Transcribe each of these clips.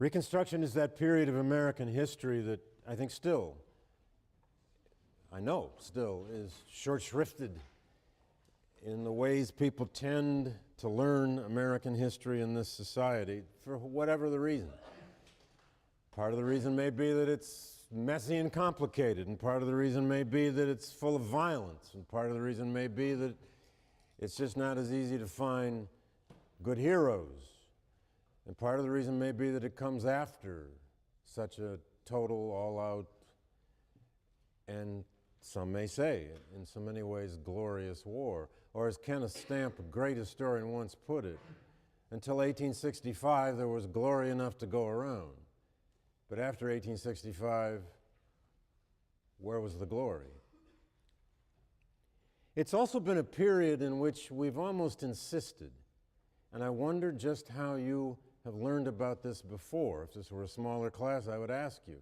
Reconstruction is that period of American history that I think still, I know still, is short-shrifted in the ways people tend to learn American history in this society for whatever the reason. Part of the reason may be that it's messy and complicated, and part of the reason may be that it's full of violence, and part of the reason may be that it's just not as easy to find good heroes. And part of the reason may be that it comes after such a total, all-out, and some may say, in so many ways, glorious war. Or as Kenneth Stamp, a great historian, once put it, until 1865 there was glory enough to go around. But after 1865, where was the glory? It's also been a period in which we've almost insisted, and I wonder just how you have learned about this before. If this were a smaller class, I would ask you.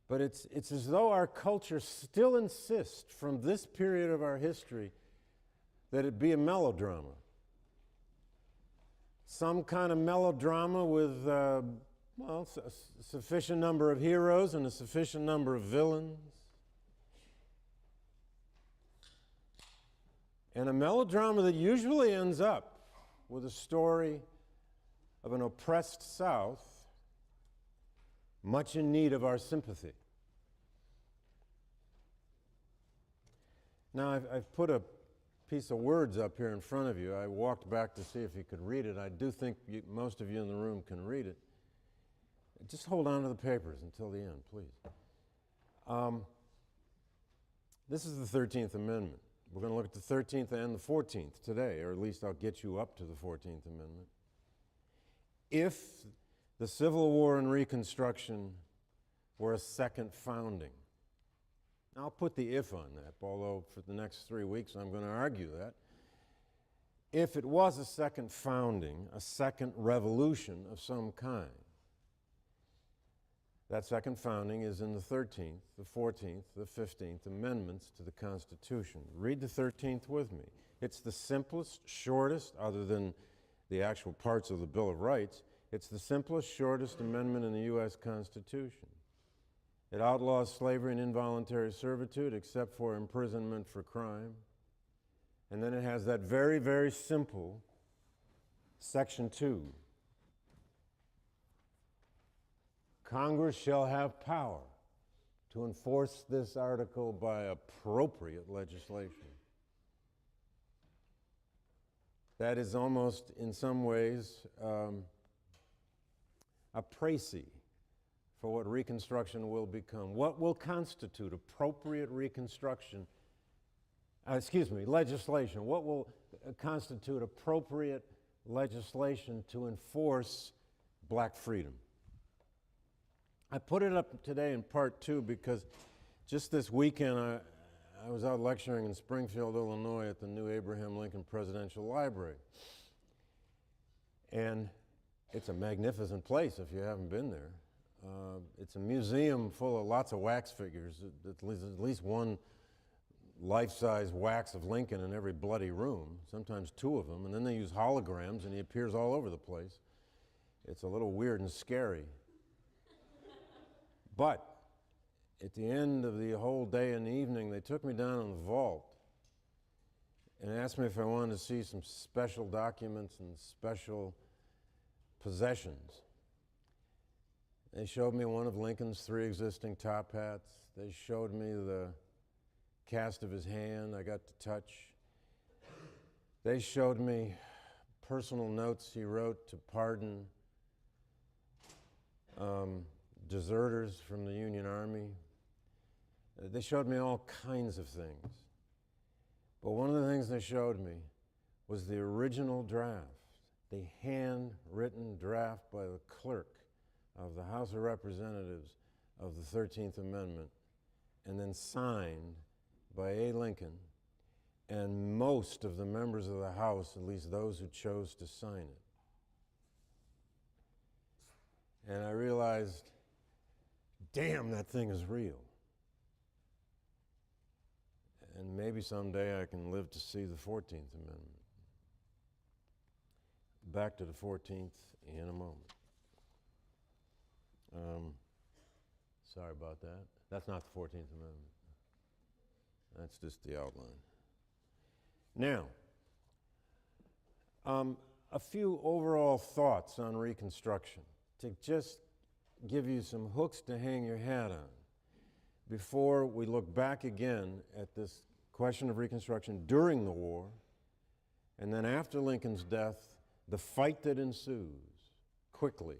But it's as though our culture still insists from this period of our history that it be a melodrama. Some kind of melodrama with, a sufficient number of heroes and a sufficient number of villains. And a melodrama that usually ends up with a story of an oppressed South, much in need of our sympathy. Now, I've put a piece of words up here in front of you. I walked back to see if you could read it. I do think most of you in the room can read it. Just hold on to the papers until the end, please. This is the 13th Amendment. We're going to look at the 13th and the 14th today, or at least I'll get you up to the 14th Amendment. If the Civil War and Reconstruction were a second founding, I'll put the if on that, although for the next 3 weeks I'm going to argue that. If it was a second founding, a second revolution of some kind, that second founding is in the 13th, the 14th, the 15th Amendments to the Constitution. Read the 13th with me. It's the simplest, shortest, other than the actual parts of the Bill of Rights, it's the simplest, shortest amendment in the U.S. Constitution. It outlaws slavery and involuntary servitude except for imprisonment for crime. And then it has that very, very simple Section 2. Congress shall have power to enforce this article by appropriate legislation. That is almost, in some ways, a précis for what Reconstruction will become. What will constitute appropriate Reconstruction, legislation? What will constitute appropriate legislation to enforce black freedom? I put it up today in part two because just this weekend I was out lecturing in Springfield, Illinois at the new Abraham Lincoln Presidential Library. And it's a magnificent place if you haven't been there. It's a museum full of lots of wax figures, at least one life-size wax of Lincoln in every bloody room, sometimes two of them, and then they use holograms and he appears all over the place. It's a little weird and scary. But at the end of the whole day and evening, they took me down in the vault and asked me if I wanted to see some special documents and special possessions. They showed me one of Lincoln's 3 existing top hats. They showed me the cast of his hand I got to touch. They showed me personal notes he wrote to pardon deserters from the Union Army. They showed me all kinds of things. But one of the things they showed me was the original draft, the handwritten draft by the clerk of the House of Representatives of the 13th Amendment, and then signed by A. Lincoln and most of the members of the House, at least those who chose to sign it. And I realized, damn, that thing is real. And maybe someday I can live to see the 14th Amendment. Back to the 14th in a moment. Sorry about that. That's not the 14th Amendment. That's just the outline. Now, a few overall thoughts on Reconstruction to just give you some hooks to hang your hat on before we look back again at this question of Reconstruction during the war, and then after Lincoln's death, the fight that ensues quickly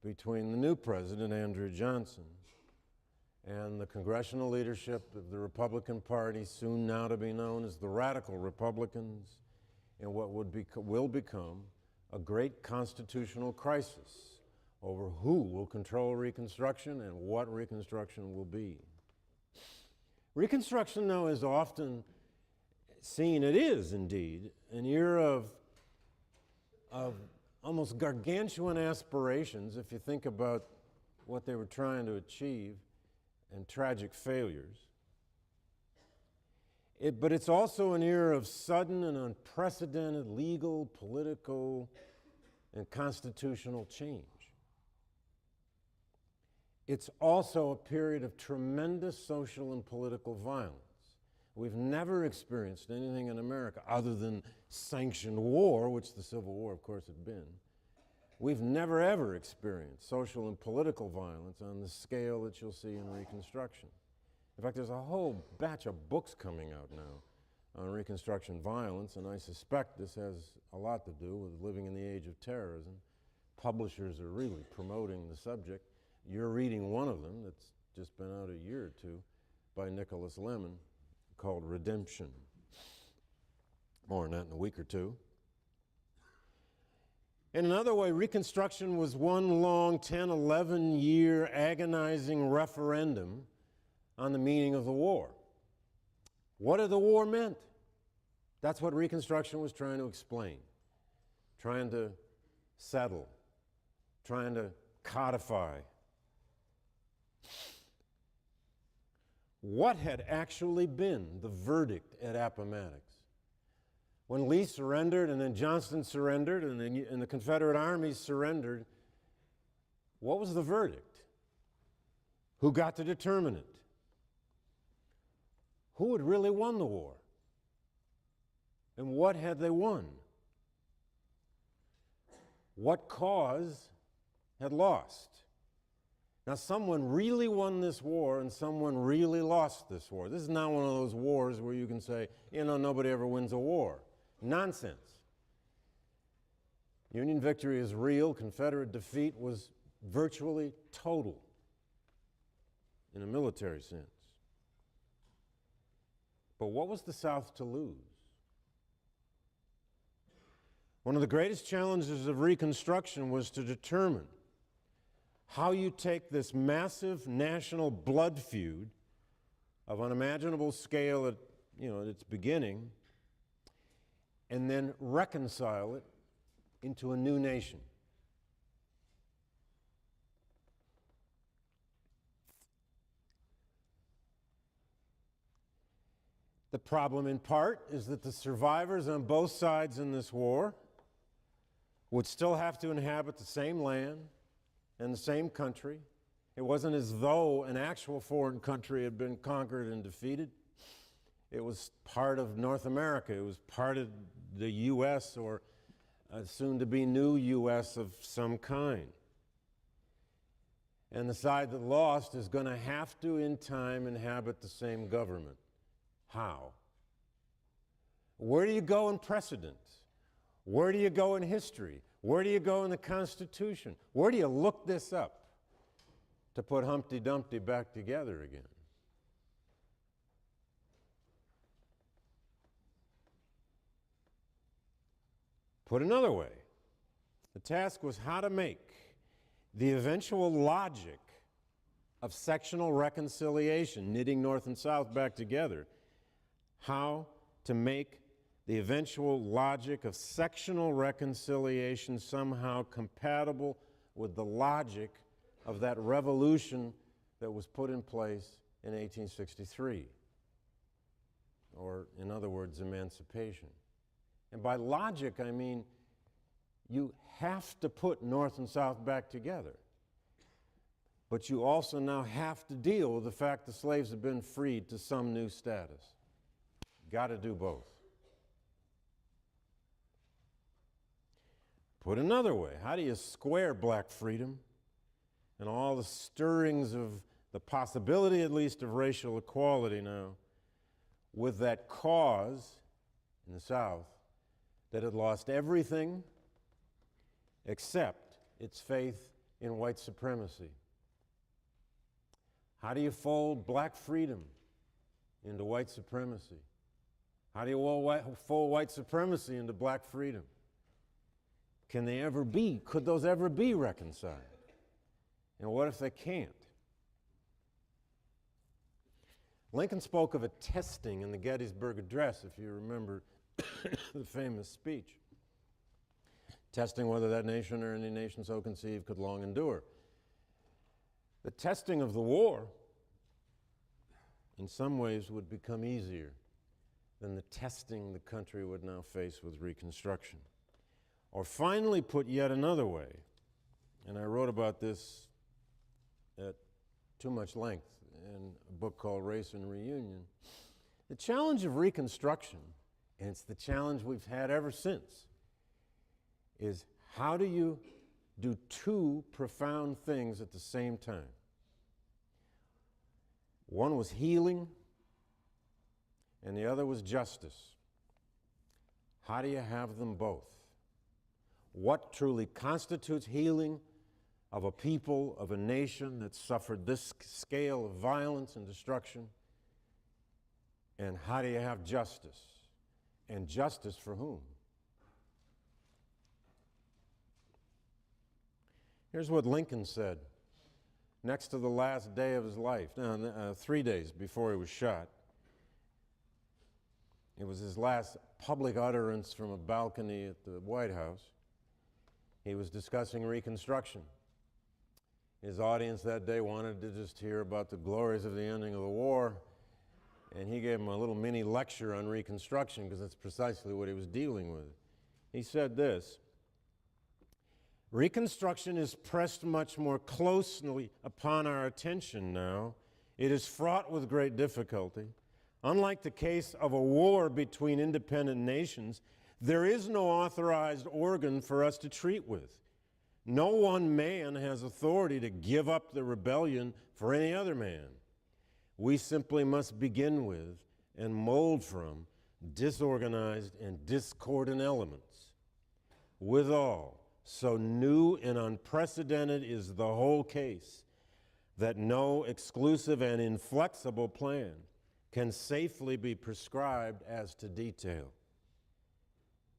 between the new president, Andrew Johnson, and the congressional leadership of the Republican Party, soon now to be known as the Radical Republicans, in what will become a great constitutional crisis over who will control Reconstruction and what Reconstruction will be. Reconstruction, though, is often seen, it is indeed, an era of almost gargantuan aspirations, if you think about what they were trying to achieve, and tragic failures. But it's also an era of sudden and unprecedented legal, political, and constitutional change. It's also a period of tremendous social and political violence. We've never experienced anything in America other than sanctioned war, which the Civil War, of course, had been. We've never, ever experienced social and political violence on the scale that you'll see in Reconstruction. In fact, there's a whole batch of books coming out now on Reconstruction violence, and I suspect this has a lot to do with living in the age of terrorism. Publishers are really promoting the subject. You're reading one of them that's just been out a year or two by Nicholas Lemon called Redemption. More on that in a week or two. In another way, Reconstruction was one long 10, 11-year agonizing referendum on the meaning of the war. What had the war meant? That's what Reconstruction was trying to explain, trying to settle, trying to codify. What had actually been the verdict at Appomattox? When Lee surrendered and then Johnston surrendered and the Confederate armies surrendered, what was the verdict? Who got to determine it? Who had really won the war? And what had they won? What cause had lost? Now, someone really won this war and someone really lost this war. This is not one of those wars where you can say, you know, nobody ever wins a war. Nonsense. Union victory is real. Confederate defeat was virtually total in a military sense. But what was the South to lose? One of the greatest challenges of Reconstruction was to determine how you take this massive national blood feud of unimaginable scale at its beginning and then reconcile it into a new nation. The problem, in part, is that the survivors on both sides in this war would still have to inhabit the same land and the same country. It wasn't as though an actual foreign country had been conquered and defeated. It was part of North America. It was part of the U.S. or soon-to-be new U.S. of some kind. And the side that lost is going to have to, in time, inhabit the same government. How? Where do you go in precedent? Where do you go in history? Where do you go in the Constitution? Where do you look this up to put Humpty Dumpty back together again? Put another way, the task was how to make the eventual logic of sectional reconciliation, knitting North and South back together, how to make the eventual logic of sectional reconciliation somehow compatible with the logic of that revolution that was put in place in 1863, or in other words, emancipation. And by logic, I mean you have to put North and South back together. but you also now have to deal with the fact the slaves have been freed to some new status. Got to do both. Put another way, how do you square black freedom and all the stirrings of the possibility, at least, of racial equality now with that cause in the South that had lost everything except its faith in white supremacy? How do you fold black freedom into white supremacy? How do you fold white supremacy into black freedom? Can they ever be? Could those ever be reconciled? And what if they can't? Lincoln spoke of a testing in the Gettysburg Address, if you remember the famous speech, testing whether that nation or any nation so conceived could long endure. The testing of the war, in some ways, would become easier than the testing the country would now face with Reconstruction. Or finally, put yet another way, and I wrote about this at too much length in a book called Race and Reunion, the challenge of Reconstruction, and it's the challenge we've had ever since, is how do you do two profound things at the same time? One was healing, and the other was justice. How do you have them both? What truly constitutes healing of a people, of a nation that suffered this scale of violence and destruction? And how do you have justice? And justice for whom? Here's what Lincoln said next to the last day of his life, 3 days before he was shot. It was his last public utterance from a balcony at the White House. He was discussing Reconstruction. His audience that day wanted to just hear about the glories of the ending of the war, and he gave them a little mini lecture on Reconstruction because that's precisely what he was dealing with. He said this: Reconstruction is pressed much more closely upon our attention now. It is fraught with great difficulty. Unlike the case of a war between independent nations, there is no authorized organ for us to treat with. No one man has authority to give up the rebellion for any other man. We simply must begin with and mold from disorganized and discordant elements. Withal, so new and unprecedented is the whole case that no exclusive and inflexible plan can safely be prescribed as to detail.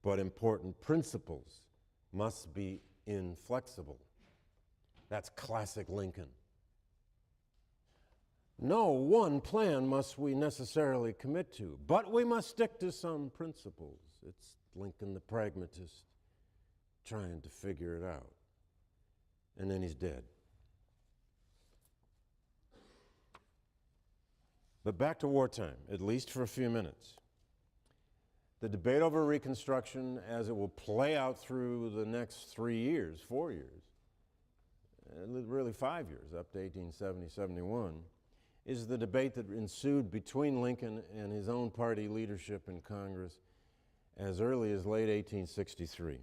But important principles must be inflexible. That's classic Lincoln. No one plan must we necessarily commit to, but we must stick to some principles. It's Lincoln the pragmatist trying to figure it out. And then he's dead. But back to wartime, at least for a few minutes. The debate over Reconstruction, as it will play out through the next 3 years, 4 years, really 5 years, up to 1870, 71, is the debate that ensued between Lincoln and his own party leadership in Congress as early as late 1863.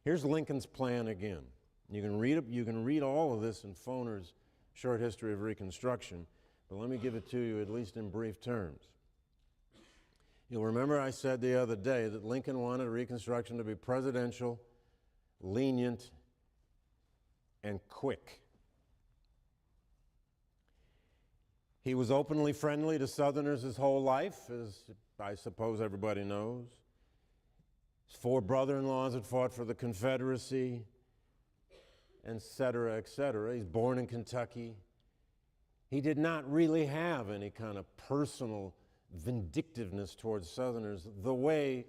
Here's Lincoln's plan again. You can read all of this in Foner's Short History of Reconstruction, but let me give it to you at least in brief terms. You'll remember I said the other day that Lincoln wanted Reconstruction to be presidential, lenient, and quick. He was openly friendly to Southerners his whole life, as I suppose everybody knows. His 4 brother-in-laws had fought for the Confederacy, et cetera, et cetera. He's born in Kentucky. He did not really have any kind of personal vindictiveness towards Southerners the way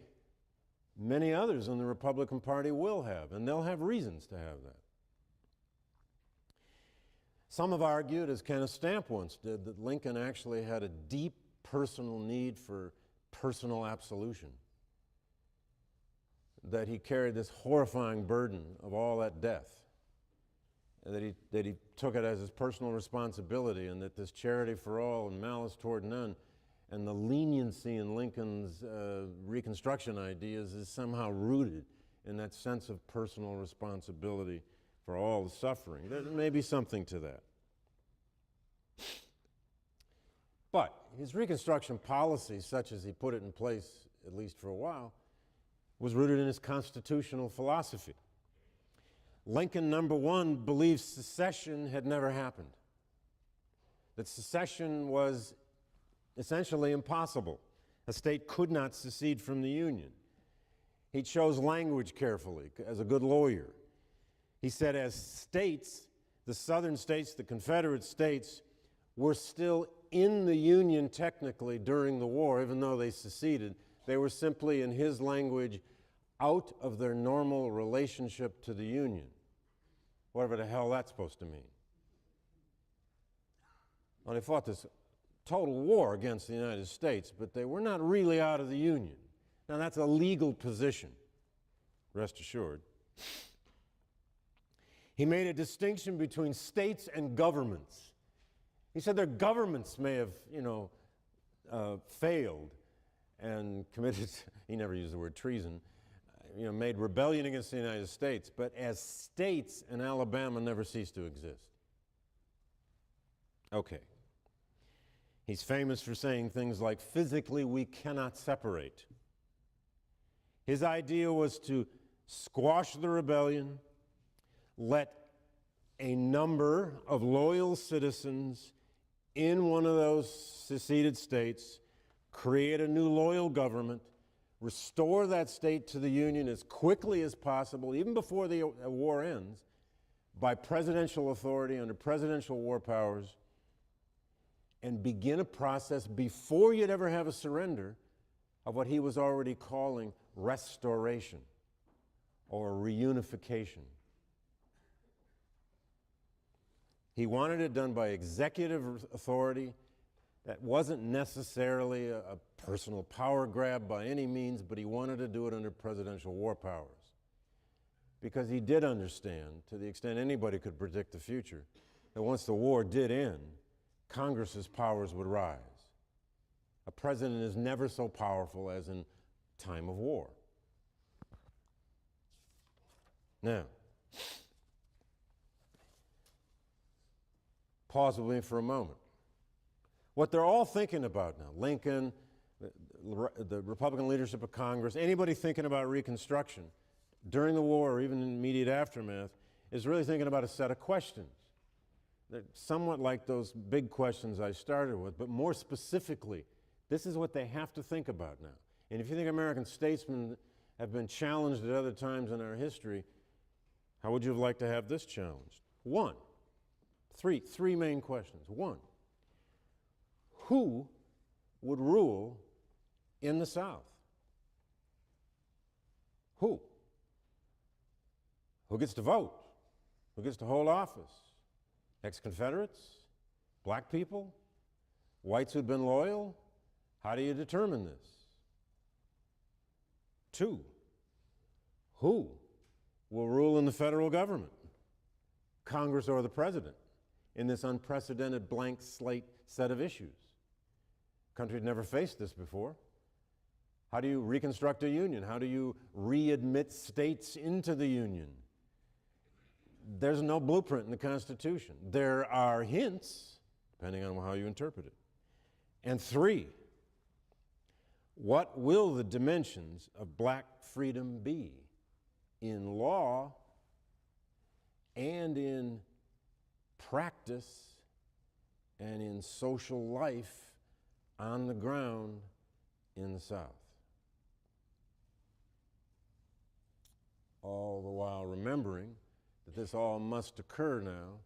many others in the Republican Party will have, and they'll have reasons to have that. Some have argued, as Kenneth Stamp once did, that Lincoln actually had a deep personal need for personal absolution, that he carried this horrifying burden of all that death, that he took it as his personal responsibility, and that this charity for all and malice toward none and the leniency in Lincoln's Reconstruction ideas is somehow rooted in that sense of personal responsibility for all the suffering. There may be something to that. But his Reconstruction policy, such as he put it in place, at least for a while, was rooted in his constitutional philosophy. Lincoln, number one, believed secession had never happened, that secession was essentially impossible. A state could not secede from the Union. He chose language carefully as a good lawyer. He said as states, the southern states, the Confederate states, were still in the Union technically during the war, even though they seceded. They were simply, in his language, out of their normal relationship to the Union, whatever the hell that's supposed to mean. Well, they fought this total war against the United States, but they were not really out of the Union. Now, that's a legal position, rest assured. He made a distinction between states and governments. He said their governments may have, failed and committed, he never used the word treason, made rebellion against the United States, but as states in Alabama never ceased to exist. Okay. He's famous for saying things like, physically we cannot separate. His idea was to squash the rebellion, let a number of loyal citizens in one of those seceded states create a new loyal government, restore that state to the Union as quickly as possible, even before the war ends, by presidential authority under presidential war powers, and begin a process before you'd ever have a surrender of what he was already calling restoration or reunification. He wanted it done by executive authority. That wasn't necessarily a personal power grab by any means, but he wanted to do it under presidential war powers. Because he did understand, to the extent anybody could predict the future, that once the war did end, Congress's powers would rise. A president is never so powerful as in time of war. Now, pause with me for a moment. What they're all thinking about now, Lincoln, the Republican leadership of Congress, anybody thinking about Reconstruction during the war or even in immediate aftermath, is really thinking about a set of questions. They're somewhat like those big questions I started with, but more specifically, this is what they have to think about now. And if you think American statesmen have been challenged at other times in our history, how would you have liked to have this challenged? Three main questions. One, who would rule in the South? Who? Who gets to vote? Who gets to hold office? Ex-Confederates? Black people? Whites who'd been loyal? How do you determine this? Two, who will rule in the federal government? Congress or the president? In this unprecedented blank slate set of issues. The country had never faced this before. How do you reconstruct a union? How do you readmit states into the union? There's no blueprint in the Constitution. There are hints, depending on how you interpret it. And three, what will the dimensions of black freedom be in law and in practice and in social life on the ground in the South? All the while remembering that this all must occur now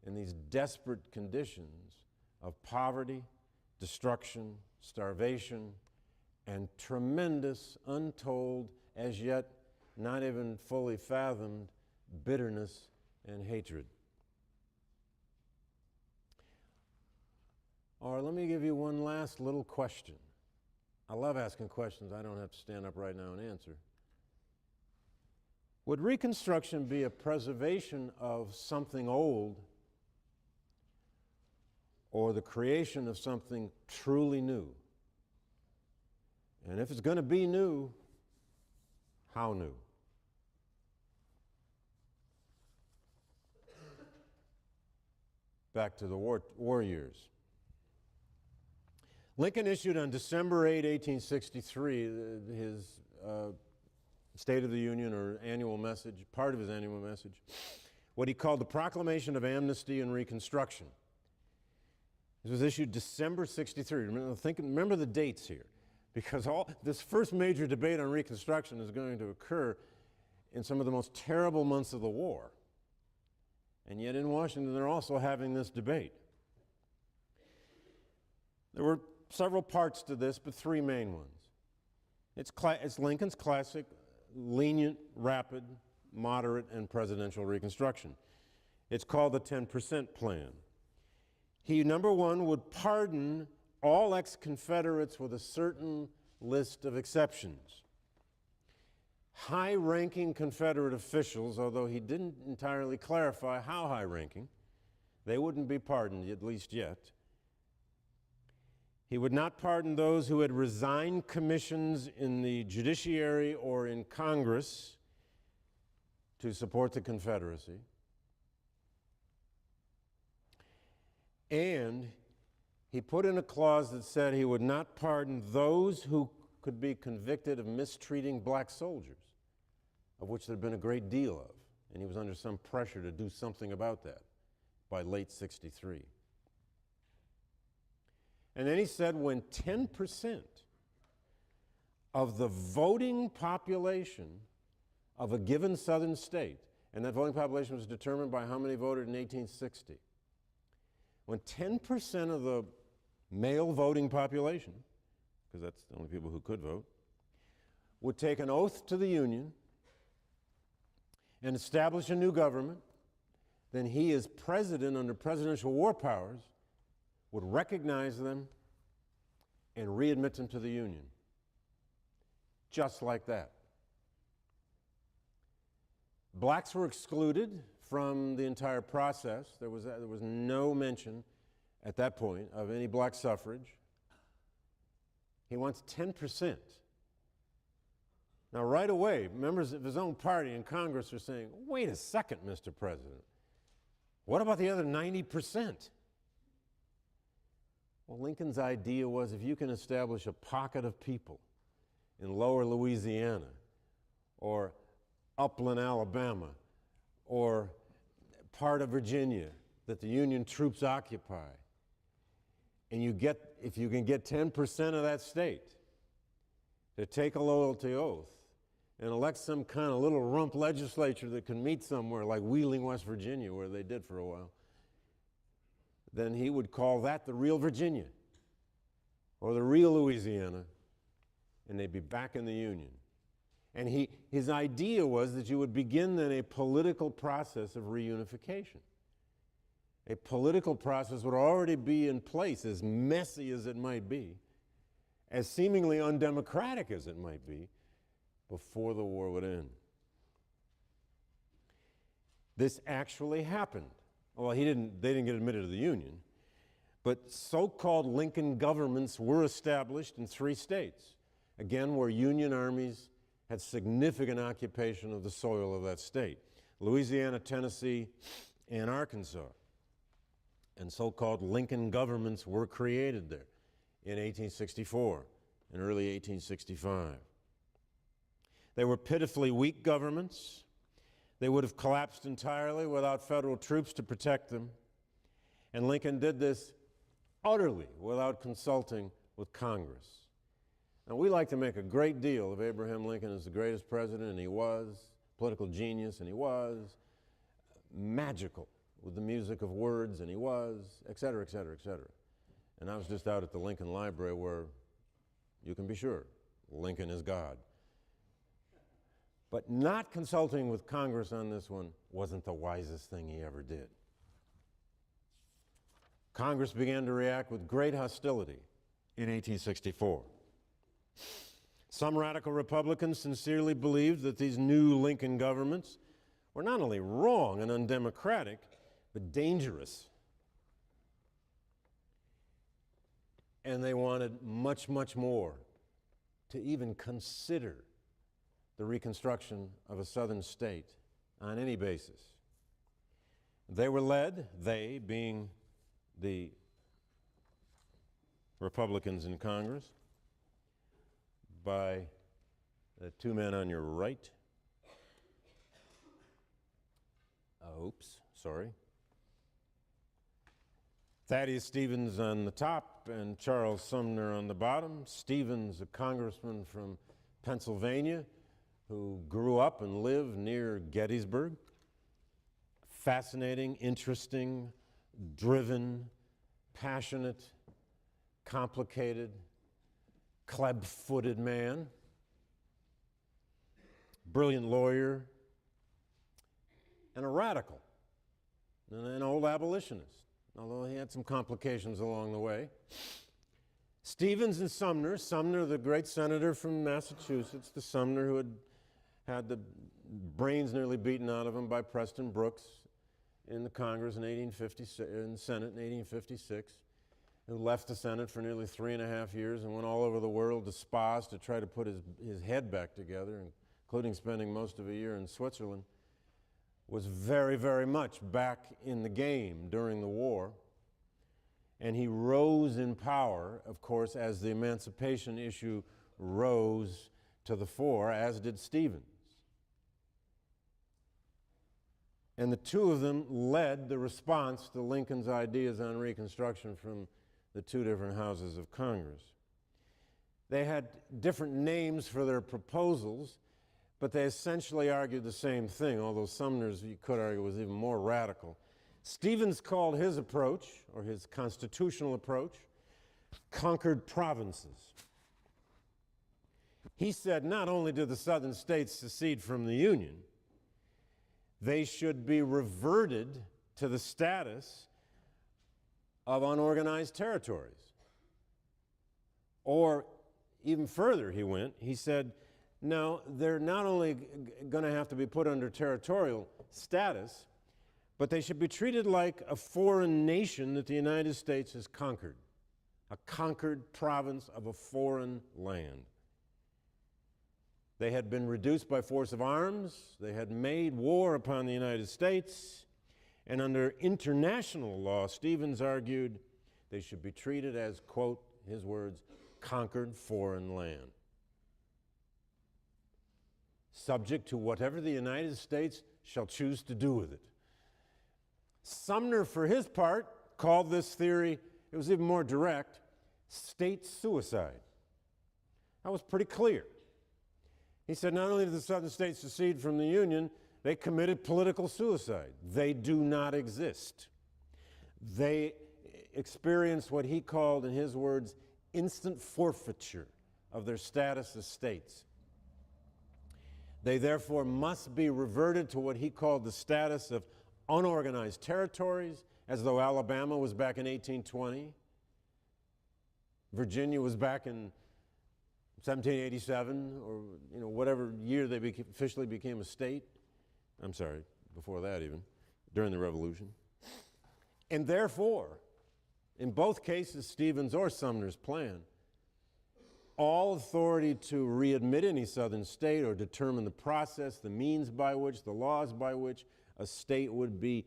in these desperate conditions of poverty, destruction, starvation, and tremendous, untold, as yet not even fully fathomed bitterness and hatred. Or let me give you one last little question. I love asking questions I don't have to stand up right now and answer. Would Reconstruction be a preservation of something old or the creation of something truly new? And if it's going to be new, how new? Back to the war years. Lincoln issued on December 8, 1863, his State of the Union or annual message, part of his annual message, what he called the Proclamation of Amnesty and Reconstruction. This was issued December 63. Remember the dates here, because this first major debate on Reconstruction is going to occur in some of the most terrible months of the war. And yet in Washington, they're also having this debate. There were several parts to this, but three main ones. It's Lincoln's classic lenient, rapid, moderate, and presidential Reconstruction. It's called the 10% Plan. He, number one, would pardon all ex-Confederates with a certain list of exceptions. High-ranking Confederate officials, although he didn't entirely clarify how high-ranking, they wouldn't be pardoned, at least yet. He would not pardon those who had resigned commissions in the judiciary or in Congress to support the Confederacy. And he put in a clause that said he would not pardon those who could be convicted of mistreating black soldiers, of which there had been a great deal of, and he was under some pressure to do something about that by late '63. And then he said when 10% of the voting population of a given southern state, and that voting population was determined by how many voted in 1860, when 10% of the male voting population, because that's the only people who could vote, would take an oath to the Union and establish a new government, then he, as president under presidential war powers, would recognize them and readmit them to the Union. Just like that. Blacks were excluded from the entire process. There was no mention at that point of any black suffrage. He wants 10%. Now, right away, members of his own party in Congress are saying, wait a second, Mr. President. What about the other 90%? Well, Lincoln's idea was if you can establish a pocket of people in lower Louisiana or upland Alabama or part of Virginia that the Union troops occupy, and if you can get 10% of that state to take a loyalty oath and elect some kind of little rump legislature that can meet somewhere like Wheeling, West Virginia, where they did for a while, then he would call that the real Virginia or the real Louisiana, and they'd be back in the Union. And his idea was that you would begin then a political process of reunification. A political process would already be in place, as messy as it might be, as seemingly undemocratic as it might be, before the war would end. This actually happened. Well, they didn't get admitted to the Union, but so-called Lincoln governments were established in 3 states, again, where Union armies had significant occupation of the soil of that state: Louisiana, Tennessee, and Arkansas. And so-called Lincoln governments were created there in 1864 and early 1865. They were pitifully weak governments. They would have collapsed entirely without federal troops to protect them. And Lincoln did this utterly without consulting with Congress. Now, we like to make a great deal of Abraham Lincoln as the greatest president, and he was, political genius, and he was, magical with the music of words, and he was, et cetera, et cetera, et cetera. And I was just out at the Lincoln Library where you can be sure Lincoln is God. But not consulting with Congress on this one wasn't the wisest thing he ever did. Congress began to react with great hostility in 1864. Some radical Republicans sincerely believed that these new Lincoln governments were not only wrong and undemocratic, but dangerous. And they wanted much, much more to even consider the reconstruction of a southern state on any basis. They were led, they being the Republicans in Congress, by the two men on your right. Thaddeus Stevens on the top and Charles Sumner on the bottom. Stevens, a congressman from Pennsylvania who grew up and lived near Gettysburg. Fascinating, interesting, driven, passionate, complicated, club-footed man. Brilliant lawyer, and a radical, and an old abolitionist, although he had some complications along the way. Stevens and Sumner, Sumner, the great senator from Massachusetts, the Sumner who had the brains nearly beaten out of him by Preston Brooks in the Congress in in the Senate in 1856, who left the Senate for nearly 3.5 years and went all over the world to spas to try to put his head back together, including spending most of a year in Switzerland, was very, very much back in the game during the war. And he rose in power, of course, as the emancipation issue rose to the fore, as did Stevens. And the two of them led the response to Lincoln's ideas on Reconstruction from the two different houses of Congress. They had different names for their proposals, but they essentially argued the same thing, although Sumner's, you could argue, was even more radical. Stevens called his approach, or his constitutional approach, conquered provinces. He said not only did the southern states secede from the Union, they should be reverted to the status of unorganized territories. Or even further, he went, he said, no, they're not only going to have to be put under territorial status, but they should be treated like a foreign nation that the United States has conquered, a conquered province of a foreign land. They had been reduced by force of arms, they had made war upon the United States, and under international law, Stevens argued, they should be treated as, quote, his words, conquered foreign land, subject to whatever the United States shall choose to do with it. Sumner, for his part, called this theory, it was even more direct, state suicide. That was pretty clear. He said not only did the southern states secede from the Union, they committed political suicide. They do not exist. They experienced what he called, in his words, instant forfeiture of their status as states. They therefore must be reverted to what he called the status of unorganized territories, as though Alabama was back in 1820, Virginia was back in 1787, or whatever year they officially became a state. I'm sorry, before that even, during the Revolution. And therefore, in both cases, Stevens or Sumner's plan, all authority to readmit any southern state or determine the process, the means by which, the laws by which a state would be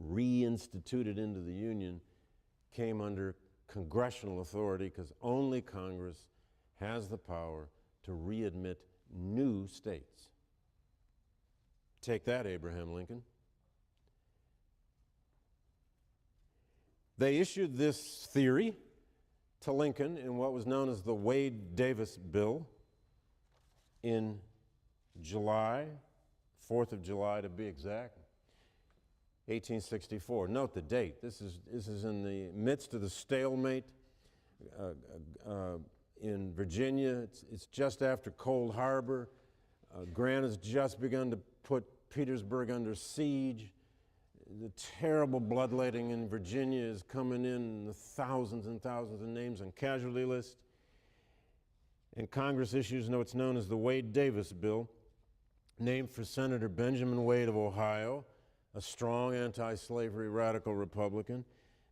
reinstituted into the Union came under congressional authority, because only Congress has the power to readmit new states. Take that, Abraham Lincoln. They issued this theory to Lincoln in what was known as the Wade-Davis Bill in July, 4th of July to be exact, 1864. Note the date. This is in the midst of the stalemate in Virginia. It's just after Cold Harbor. Grant has just begun to put Petersburg under siege. The terrible bloodletting in Virginia is coming in the thousands and thousands of names on casualty lists. And Congress issues what's known as the Wade-Davis bill, named for Senator Benjamin Wade of Ohio, a strong anti-slavery radical Republican,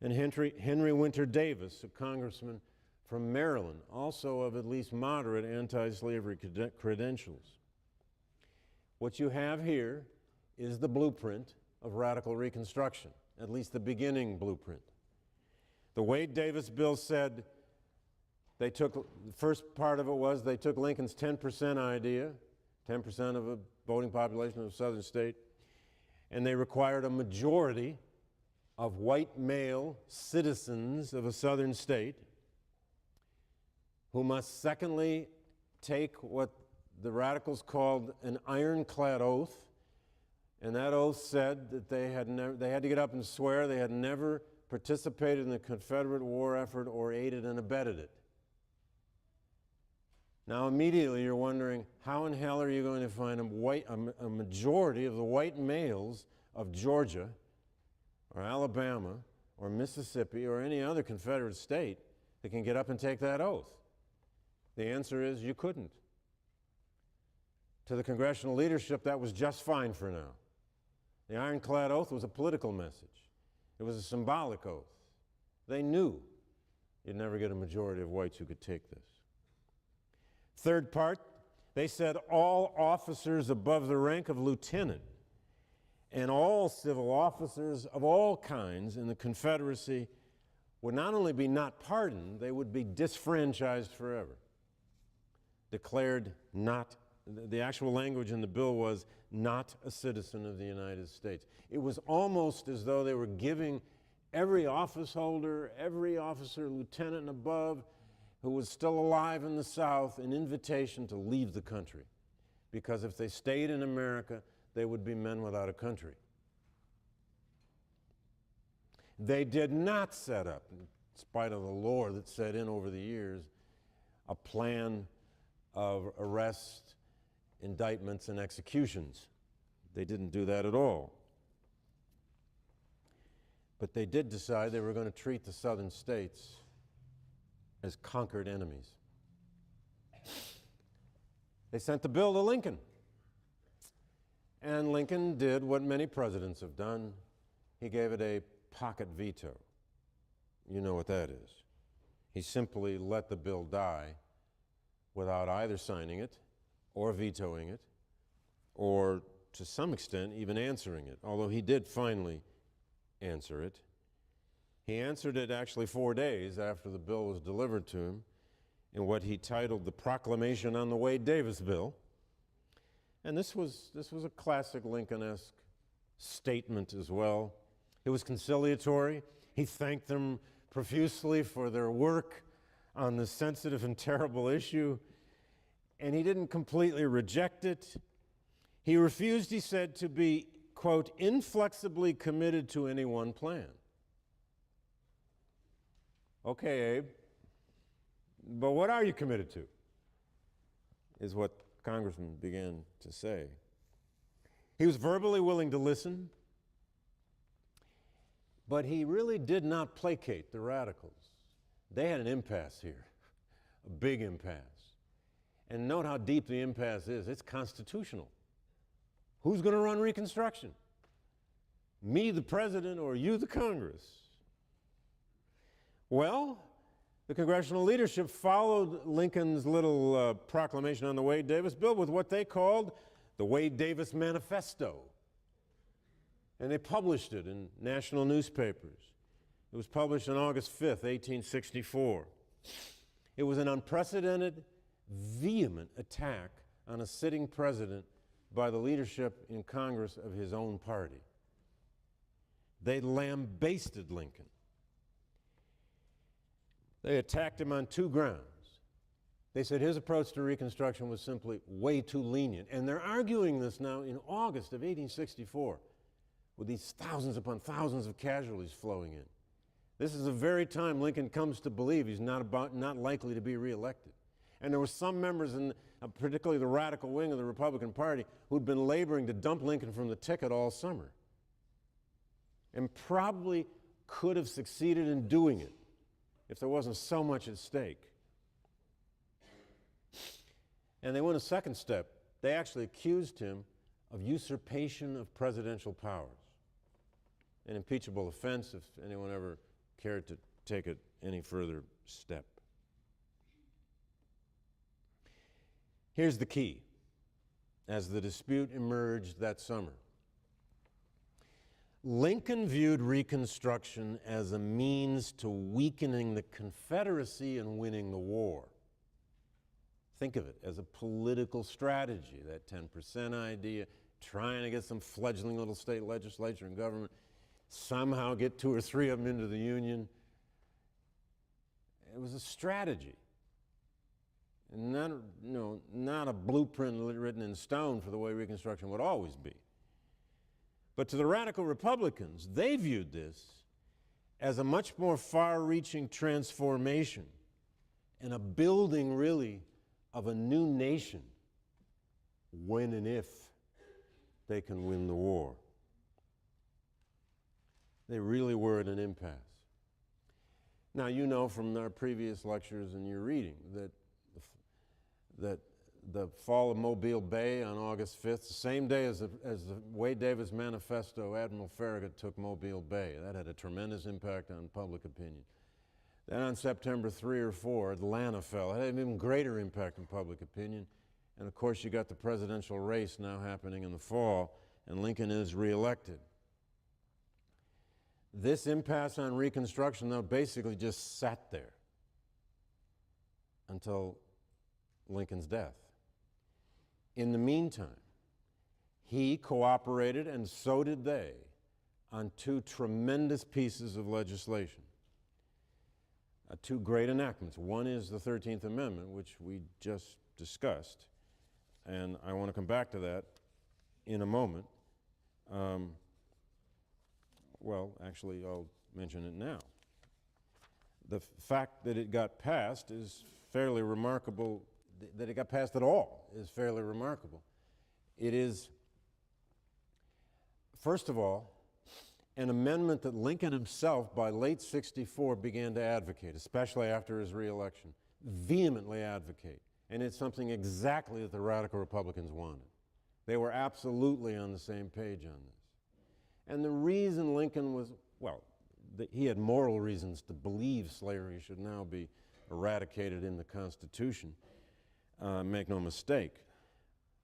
and Henry Winter Davis, a congressman from Maryland, also of at least moderate anti-slavery credentials. What you have here is the blueprint of radical Reconstruction, at least the beginning blueprint. The Wade-Davis bill said the first part of it was they took Lincoln's 10% idea, 10% of a voting population of a southern state, and they required a majority of white male citizens of a southern state who must secondly take what the radicals called an ironclad oath, and that oath said that they had to get up and swear they had never participated in the Confederate war effort or aided and abetted it. Now immediately you're wondering, how in hell are you going to find a majority of the white males of Georgia or Alabama or Mississippi or any other Confederate state that can get up and take that oath? The answer is you couldn't. To the congressional leadership, that was just fine for now. The ironclad oath was a political message. It was a symbolic oath. They knew you'd never get a majority of whites who could take this. Third part, they said all officers above the rank of lieutenant and all civil officers of all kinds in the Confederacy would not only be not pardoned, they would be disfranchised forever. Declared not, the actual language in the bill was not a citizen of the United States. It was almost as though they were giving every office holder, every officer, lieutenant and above, who was still alive in the South, an invitation to leave the country. Because if they stayed in America, they would be men without a country. They did not set up, in spite of the lore that set in over the years, a plan of arrests, indictments, and executions. They didn't do that at all. But they did decide they were going to treat the southern states as conquered enemies. They sent the bill to Lincoln. And Lincoln did what many presidents have done. He gave it a pocket veto. You know what that is. He simply let the bill die without either signing it or vetoing it, or to some extent even answering it, although he did finally answer it. He answered it actually 4 days after the bill was delivered to him in what he titled the Proclamation on the Wade-Davis Bill. And this was a classic Lincoln-esque statement as well. It was conciliatory. He thanked them profusely for their work on this sensitive and terrible issue, and he didn't completely reject it. He refused, he said, to be, quote, inflexibly committed to any one plan. Okay, Abe, but what are you committed to? Is what Congressman began to say. He was verbally willing to listen, but he really did not placate the radicals. They had an impasse here, a big impasse. And note how deep the impasse is. It's constitutional. Who's going to run Reconstruction? Me, the president, or you, the Congress? Well, the congressional leadership followed Lincoln's little proclamation on the Wade-Davis bill with what they called the Wade-Davis Manifesto. And they published it in national newspapers. It was published on August 5th, 1864. It was an unprecedented, vehement attack on a sitting president by the leadership in Congress of his own party. They lambasted Lincoln. They attacked him on two grounds. They said his approach to Reconstruction was simply way too lenient. And they're arguing this now in August of 1864 with these thousands upon thousands of casualties flowing in. This is the very time Lincoln comes to believe he's not likely to be reelected. And there were some members, particularly the radical wing of the Republican Party, who'd been laboring to dump Lincoln from the ticket all summer and probably could have succeeded in doing it if there wasn't so much at stake. And they went a second step. They actually accused him of usurpation of presidential powers. An impeachable offense if anyone ever cared to take it any further step. Here's the key as the dispute emerged that summer. Lincoln viewed Reconstruction as a means to weakening the Confederacy and winning the war. Think of it as a political strategy, that 10% idea, trying to get some fledgling little state legislature and government, somehow get 2 or 3 of them into the Union. It was a strategy, and not a blueprint written in stone for the way Reconstruction would always be. But to the radical Republicans, they viewed this as a much more far-reaching transformation and a building, really, of a new nation when and if they can win the war. They really were at an impasse. Now, you know from our previous lectures and your reading that the fall of Mobile Bay on August 5th, the same day as the Wade-Davis Manifesto, Admiral Farragut took Mobile Bay. That had a tremendous impact on public opinion. Then on September 3 or 4, Atlanta fell. It had an even greater impact on public opinion. And of course, you got the presidential race now happening in the fall, and Lincoln is reelected. This impasse on Reconstruction, though, basically just sat there until Lincoln's death. In the meantime, he cooperated, and so did they, on 2 tremendous pieces of legislation. 2 great enactments. One is the 13th Amendment, which we just discussed, and I want to come back to that in a moment. Well, actually, I'll mention it now. The fact that it got passed is fairly remarkable. That it got passed at all is fairly remarkable. It is, first of all, an amendment that Lincoln himself, by late '64, began to advocate, especially after his reelection, vehemently advocate. And it's something exactly that the radical Republicans wanted. They were absolutely on the same page on this. And the reason Lincoln was, well, he had moral reasons to believe slavery should now be eradicated in the Constitution, make no mistake.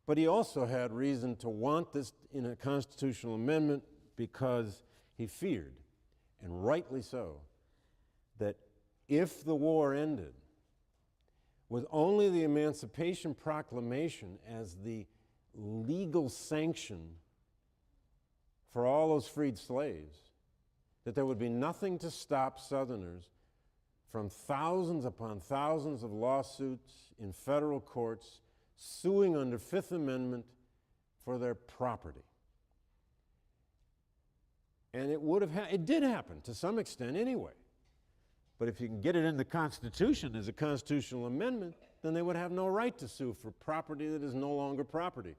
But he also had reason to want this in a constitutional amendment because he feared, and rightly so, that if the war ended with only the Emancipation Proclamation as the legal sanction for all those freed slaves, that there would be nothing to stop Southerners from thousands upon thousands of lawsuits in federal courts suing under Fifth Amendment for their property. And it did happen to some extent anyway. But if you can get it in the Constitution as a constitutional amendment, then they would have no right to sue for property that is no longer property.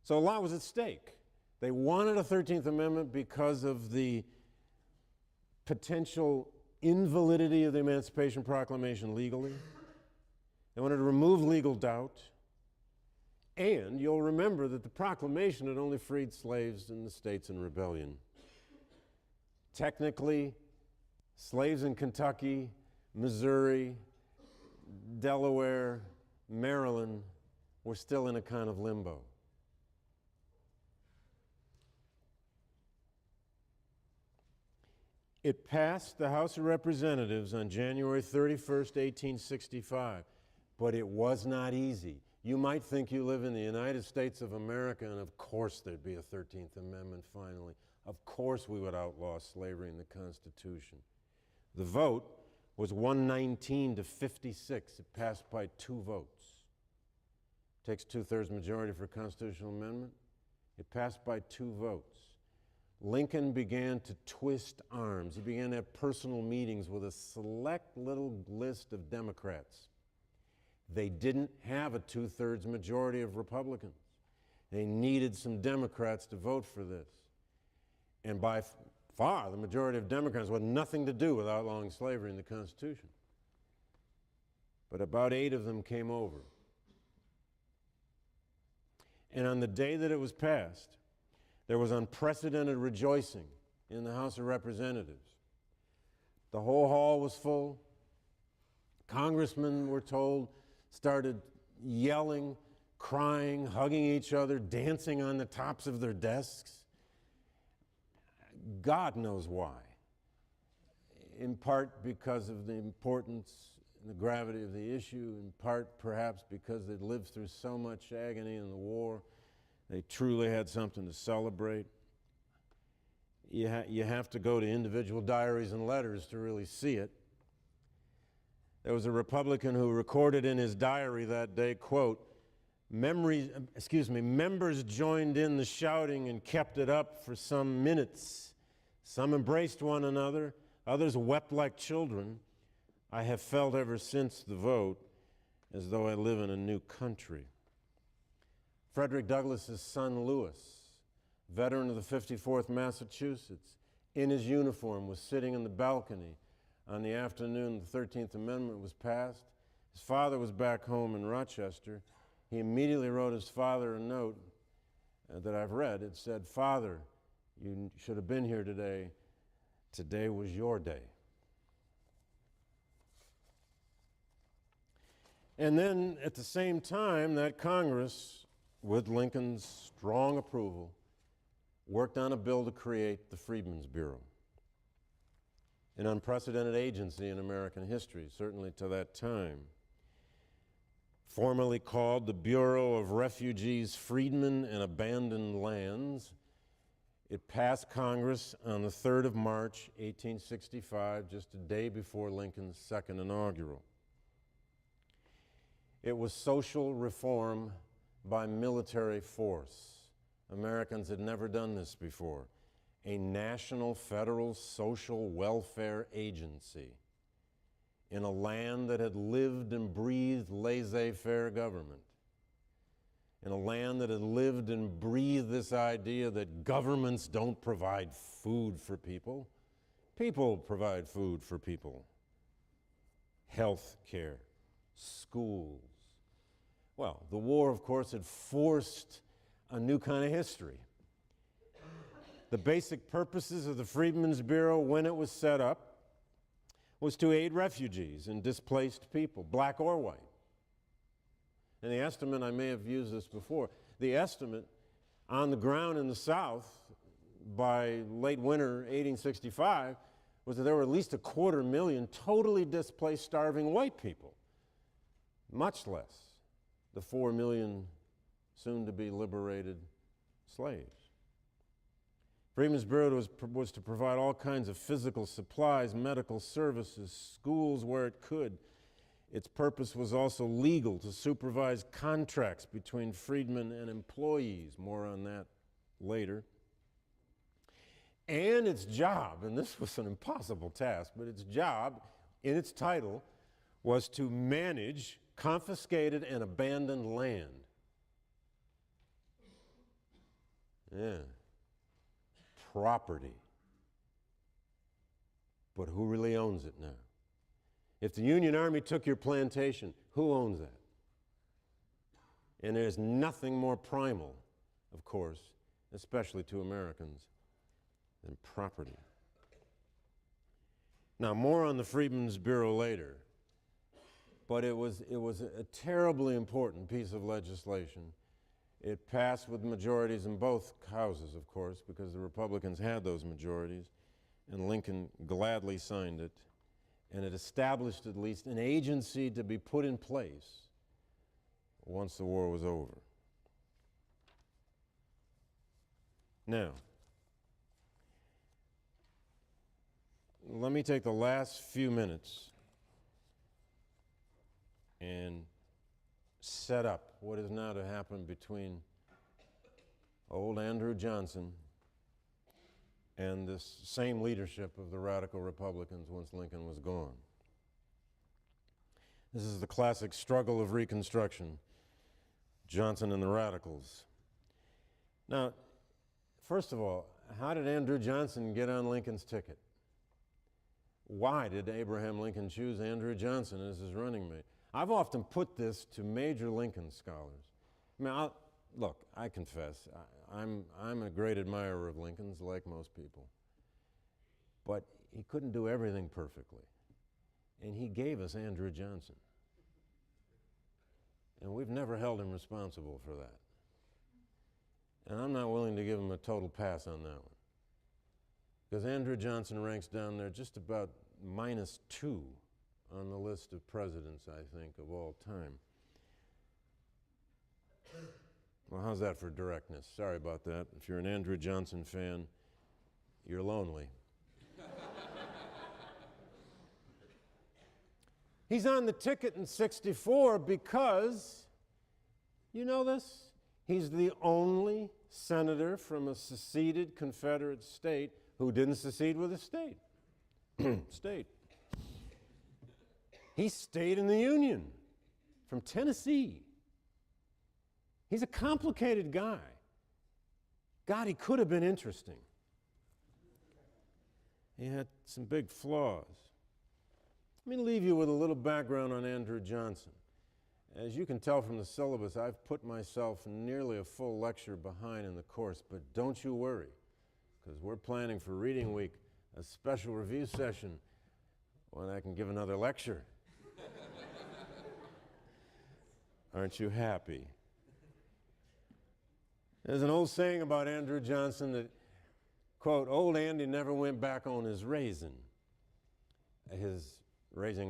So a lot was at stake. They wanted a 13th Amendment because of the potential invalidity of the Emancipation Proclamation legally. They wanted to remove legal doubt. And you'll remember that the proclamation had only freed slaves in the states in rebellion. Technically, slaves in Kentucky, Missouri, Delaware, Maryland were still in a kind of limbo. It passed the House of Representatives on January 31st, 1865, but it was not easy. You might think you live in the United States of America, and of course there'd be a 13th Amendment finally. Of course we would outlaw slavery in the Constitution. The vote was 119 to 56. It passed by 2 votes. Takes 2/3 majority for a constitutional amendment. It passed by 2 votes. Lincoln began to twist arms. He began to have personal meetings with a select little list of Democrats. They didn't have a 2/3 majority of Republicans. They needed some Democrats to vote for this. And by far, the majority of Democrats had nothing to do with outlawing slavery in the Constitution. but about 8 of them came over. And on the day that it was passed, there was unprecedented rejoicing in the House of Representatives. The whole hall was full. Congressmen, we're told, started yelling, crying, hugging each other, dancing on the tops of their desks. God knows why. In part because of the importance and the gravity of the issue, in part perhaps because they'd lived through so much agony in the war. They truly had something to celebrate. You have to go to individual diaries and letters to really see it. There was a Republican who recorded in his diary that day, quote, members joined in the shouting and kept it up for some minutes. Some embraced one another, others wept like children. I have felt ever since the vote as though I live in a new country. Frederick Douglass's son, Lewis, veteran of the 54th Massachusetts, in his uniform, was sitting in the balcony on the afternoon the 13th Amendment was passed. His father was back home in Rochester. He immediately wrote his father a note that I've read. It said, "Father, you should have been here today. Today was your day." And then at the same time, that Congress, with Lincoln's strong approval, worked on a bill to create the Freedmen's Bureau, an unprecedented agency in American history, certainly to that time. Formerly called the Bureau of Refugees, Freedmen, and Abandoned Lands, it passed Congress on the 3rd of March, 1865, just a day before Lincoln's second inaugural. It was social reform by military force. Americans had never done this before. A national federal social welfare agency in a land that had lived and breathed laissez-faire government, in a land that had lived and breathed this idea that governments don't provide food for people. People provide food for people. Health care, schools. Well, the war, of course, had forced a new kind of history. The basic purposes of the Freedmen's Bureau when it was set up was to aid refugees and displaced people, black or white. And the estimate, I may have used this before, the estimate on the ground in the South by late winter 1865 was that there were at least 250,000 totally displaced, starving white people, much less the 4 million soon-to-be liberated slaves. Freedmen's Bureau was to provide all kinds of physical supplies, medical services, schools where it could. Its purpose was also legal, to supervise contracts between freedmen and employees. More on that later. And its job, and this was an impossible task, but its job, in its title, was to manage confiscated and abandoned land. Yeah. Property. But who really owns it now? If the Union Army took your plantation, who owns that? And there's nothing more primal, of course, especially to Americans, than property. Now, more on the Freedmen's Bureau later, but it was a terribly important piece of legislation. It passed with majorities in both houses, of course, because the Republicans had those majorities, and Lincoln gladly signed it, and it established at least an agency to be put in place once the war was over. Now, let me take the last few minutes and set up what is now to happen between old Andrew Johnson and this same leadership of the radical Republicans once Lincoln was gone. This is the classic struggle of Reconstruction, Johnson and the radicals. Now, first of all, how did Andrew Johnson get on Lincoln's ticket? Why did Abraham Lincoln choose Andrew Johnson as his running mate? I've often put this to major Lincoln scholars. I mean, look, I confess, I'm a great admirer of Lincoln's, like most people. But he couldn't do everything perfectly. And he gave us Andrew Johnson. And we've never held him responsible for that. And I'm not willing to give him a total pass on that one. Because Andrew Johnson ranks down there just about -2 on the list of presidents, I think, of all time. Well, how's that for directness? Sorry about that. If you're an Andrew Johnson fan, you're lonely. He's on the ticket in '64 because, you know this? He's the only senator from a seceded Confederate state who didn't secede with a state. He stayed in the Union from Tennessee. He's a complicated guy. God, he could have been interesting. He had some big flaws. Let me leave you with a little background on Andrew Johnson. As you can tell from the syllabus, I've put myself nearly a full lecture behind in the course, but don't you worry, because we're planning for Reading Week a special review session when I can give another lecture. Aren't you happy? There's an old saying about Andrew Johnson that, quote, old Andy never went back on his raising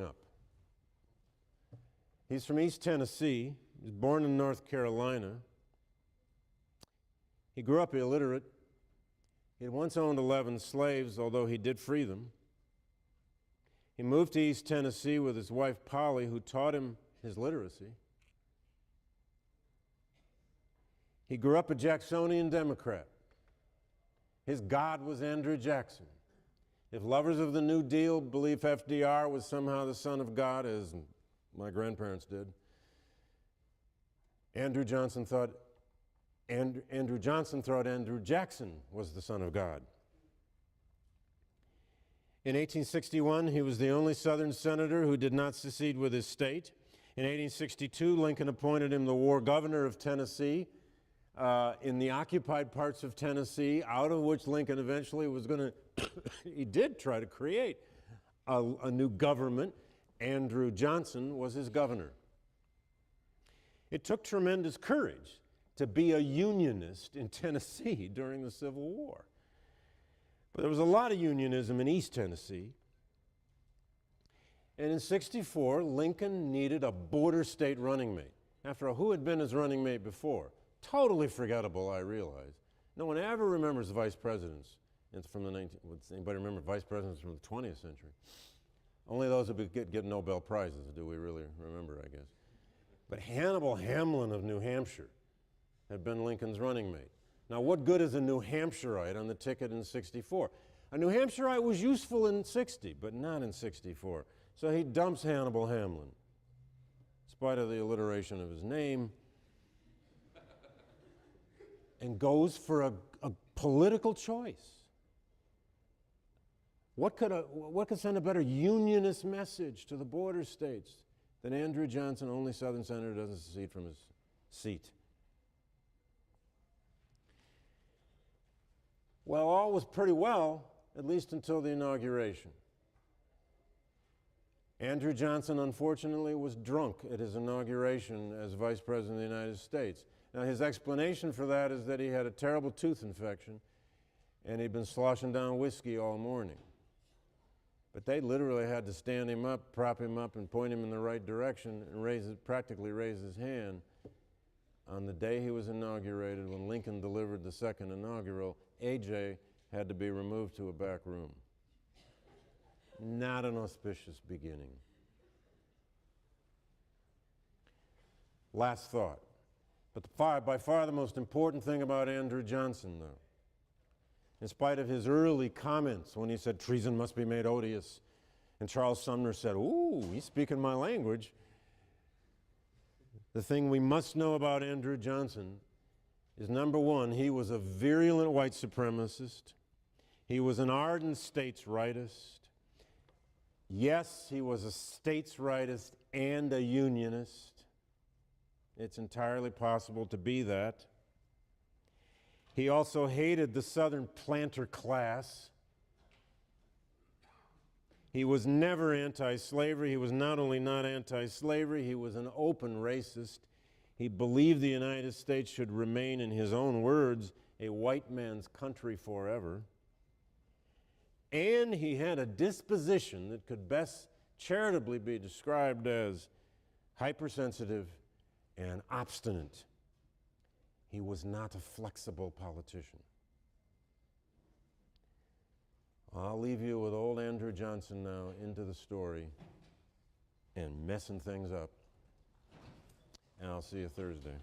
up. He's from East Tennessee. He was born in North Carolina. He grew up illiterate. He had once owned 11 slaves, although he did free them. He moved to East Tennessee with his wife Polly, who taught him his literacy. He grew up a Jacksonian Democrat. His God was Andrew Jackson. If lovers of the New Deal believe FDR was somehow the son of God, as my grandparents did, Andrew Johnson thought Andrew Jackson was the son of God. In 1861, he was the only Southern senator who did not secede with his state. In 1862, Lincoln appointed him the war governor of Tennessee, in the occupied parts of Tennessee, out of which Lincoln eventually was going to, he did try to create a new government. Andrew Johnson was his governor. It took tremendous courage to be a Unionist in Tennessee during the Civil War. But there was a lot of unionism in East Tennessee. And in '64, Lincoln needed a border state running mate. After all, who had been his running mate before? Totally forgettable, I realize. No one ever remembers vice presidents from the anybody remember vice presidents from the 20th century? Only those who get Nobel Prizes do we really remember, I guess. But Hannibal Hamlin of New Hampshire had been Lincoln's running mate. Now, what good is a New Hampshireite on the ticket in '64? A New Hampshireite was useful in '60, but not in '64. So he dumps Hannibal Hamlin, in spite of the alliteration of his name, and goes for a political choice. What could send a better unionist message to the border states than Andrew Johnson, only Southern senator, doesn't secede from his seat? Well, all was pretty well, at least until the inauguration. Andrew Johnson, unfortunately, was drunk at his inauguration as Vice President of the United States. Now, his explanation for that is that he had a terrible tooth infection and he'd been sloshing down whiskey all morning. But they literally had to stand him up, prop him up, and point him in the right direction and practically raise his hand. On the day he was inaugurated, when Lincoln delivered the second inaugural, A.J. had to be removed to a back room. Not an auspicious beginning. Last thought. But by far the most important thing about Andrew Johnson, though, in spite of his early comments when he said treason must be made odious, and Charles Sumner said, ooh, he's speaking my language, the thing we must know about Andrew Johnson is, number one, he was a virulent white supremacist. He was an ardent states' rightist. Yes, he was a states' rightist and a unionist. It's entirely possible to be that. He also hated the Southern planter class. He was never anti-slavery. He was not only not anti-slavery, he was an open racist. He believed the United States should remain, in his own words, a white man's country forever. And he had a disposition that could best charitably be described as hypersensitive and obstinate. He was not a flexible politician. I'll leave you with old Andrew Johnson now into the story and messing things up. And I'll see you Thursday.